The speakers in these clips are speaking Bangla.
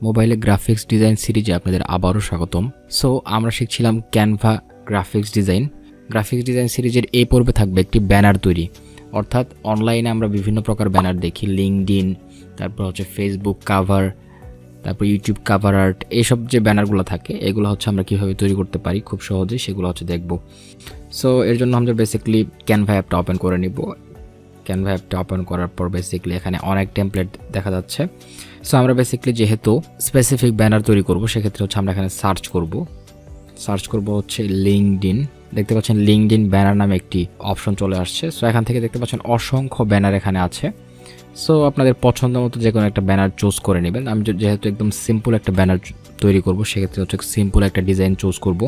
মোবাইলে গ্রাফিক্স ডিজাইন সিরিজে আপনাদের আবারও স্বাগতম। সো আমরা শিখছিলাম Canva graphics design. Graphics design সিরিজের এই পর্বে থাকবে একটি ব্যানার তৈরি, অর্থাৎ অনলাইনে আমরা বিভিন্ন প্রকার ব্যানার দেখি, লিঙ্কডইন, তারপর হচ্ছে ফেসবুক কাভার, তারপর ইউটিউব কাভার আর্ট, এইসব যে ব্যানারগুলো থাকে এগুলো হচ্ছে আমরা কীভাবে তৈরি করতে পারি খুব সহজেই সেগুলো হচ্ছে দেখব। সো এর জন্য আমরা বেসিক্যালি ক্যানভা অ্যাপটা ওপেন করে নিব। ক্যানভা অ্যাপটা ওপেন করার পর বেসিক্যালি এখানে অনেক টেমপ্লেট দেখা যাচ্ছে। সো আমরা বেসিক্যালি যেহেতু স্পেসিফিক ব্যানার তৈরি করব সেক্ষেত্রে হচ্ছে আমরা এখানে সার্চ করব হচ্ছে লিঙ্কডইন। দেখতে পাচ্ছেন লিঙ্কডইন ব্যানার নামে একটি অপশন চলে আসছে। সো এখান থেকে দেখতে পাচ্ছেন অসংখ্য ব্যানার এখানে আছে। সো আপনাদের পছন্দ মতো যে কোনো একটা ব্যানার চুজ করে নেবেন। আমি যেহেতু একদম সিম্পল একটা ব্যানার তৈরি করব সেক্ষেত্রে হচ্ছে সিম্পল একটা ডিজাইন চুজ করব।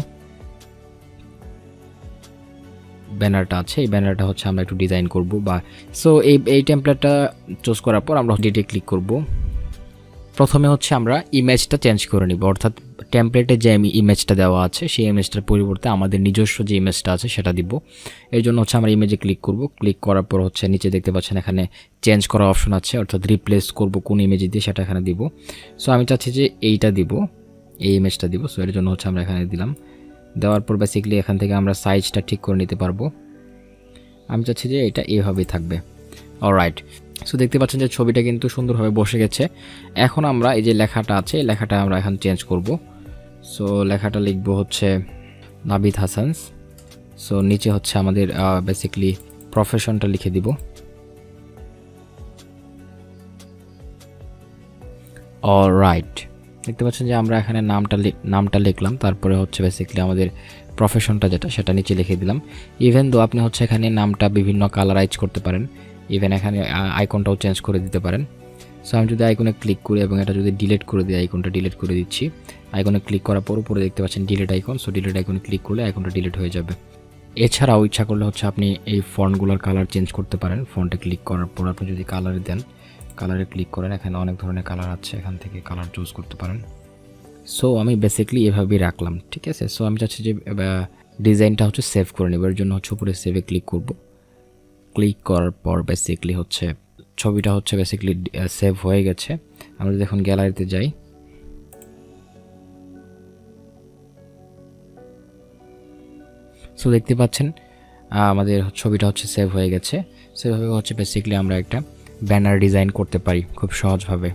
ব্যানারটা আছে, এই ব্যানারটা হচ্ছে আমরা একটু ডিজাইন করব বা সো এই টেমপ্লেটটা চুজ করার পর আমরা ডিটে ক্লিক করব। প্রথমে হচ্ছে আমরা ইমেজটা চেঞ্জ করে নিব, অর্থাৎ টেমপ্লেটে যে ইমেজটা দেওয়া আছে সেই ইমেজটার পরিবর্তে আমাদের নিজস্ব যে ইমেজটা আছে সেটা দিব। এর জন্য হচ্ছে আমরা ইমেজে ক্লিক করব। ক্লিক করার পর হচ্ছে নিচে দেখতে পাচ্ছেন এখানে চেঞ্জ করা অপশন আছে, অর্থাৎ রিপ্লেস করব কোন ইমেজ দিয়ে সেটা এখানে দিব। সো আমি চাচ্ছি যে এইটা দিব, এই ইমেজটা দিব। সো এর জন্য হচ্ছে আমরা এখানে দিলাম। দেওয়ার পর বেসিক্যালি এখান থেকে আমরা সাইজটা ঠিক করে নিতে পারবো। আমি চাচ্ছি যে এটা এইভাবেই থাকবে। অলরাইট, সো দেখতে পাচ্ছেন যে ছবিটা কিন্তু সুন্দরভাবে বসে গেছে। এখন আমরা এই যে লেখাটা আছে এই লেখাটা আমরা এখন চেঞ্জ করব। সো লেখাটা লিখবো হচ্ছে নাবিদ হাসানস। সো নিচে হচ্ছে আমাদের বেসিক্যালি প্রফেশনটা লিখে দিব। অলরাইট, দেখতে পাচ্ছেন যে আমরা এখানে নামটা লিখলাম, তারপরে হচ্ছে বেসিক্যালি আমাদের প্রফেশনটা যেটা সেটা নিচে লিখে দিলাম। ইভেন দো আপনি হচ্ছে এখানে নামটা বিভিন্ন কালারাইজ করতে পারেন, ইভেন এখানে আইকনটাও চেঞ্জ করে দিতে পারেন। সো আমি যদি আইকনে ক্লিক করি এবং এটা যদি ডিলিট করে দিই, আইকনটা ডিলিট করে দিচ্ছি। আইকনে ক্লিক করার পর উপরে দেখতে পাচ্ছেন ডিলিট আইকন। সো ডিলিট আইকনে ক্লিক করলে আইকনটা ডিলিট হয়ে যাবে। এছাড়াও ইচ্ছা করলে হচ্ছে আপনি এই ফন্টগুলোর কালার চেঞ্জ করতে পারেন। ফন্টে ক্লিক করার পর আপনি যদি কালারে দেন, কালারে ক্লিক করেন, এখানে অনেক ধরনের কালার আছে, এখান থেকে কালার চুজ করতে পারেন। সো আমি বেসিক্যালি এভাবেই রাখলাম, ঠিক আছে। সো আমি চাচ্ছি যে ডিজাইনটা হচ্ছে সেভ করে নেব। এর জন্য হচ্ছে উপরে সেভে ক্লিক করব। ক্লিক করার পর বেসিক্যালি হচ্ছে ছবিটা হচ্ছে বেসিক্যালি সেভ হয়ে গেছে। আমরা যখন গ্যালারিতে যাই, সো দেখতে পাচ্ছেন আমাদের ছবিটা হচ্ছে সেভ হয়ে গেছে। সেভাবে হচ্ছে বেসিক্যালি আমরা একটা ব্যানার ডিজাইন করতে পারি খুব সহজভাবে।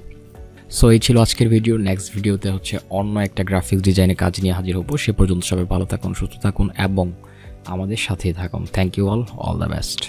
সো এই ছিল আজকের ভিডিও। নেক্সট ভিডিওতে হচ্ছে অন্য একটা গ্রাফিক্স ডিজাইনের কাজ নিয়ে হাজির হব। সে পর্যন্ত সবাই ভালো থাকুন, সুস্থ থাকুন এবং আমাদের সাথেই থাকুন। Thank you all the best.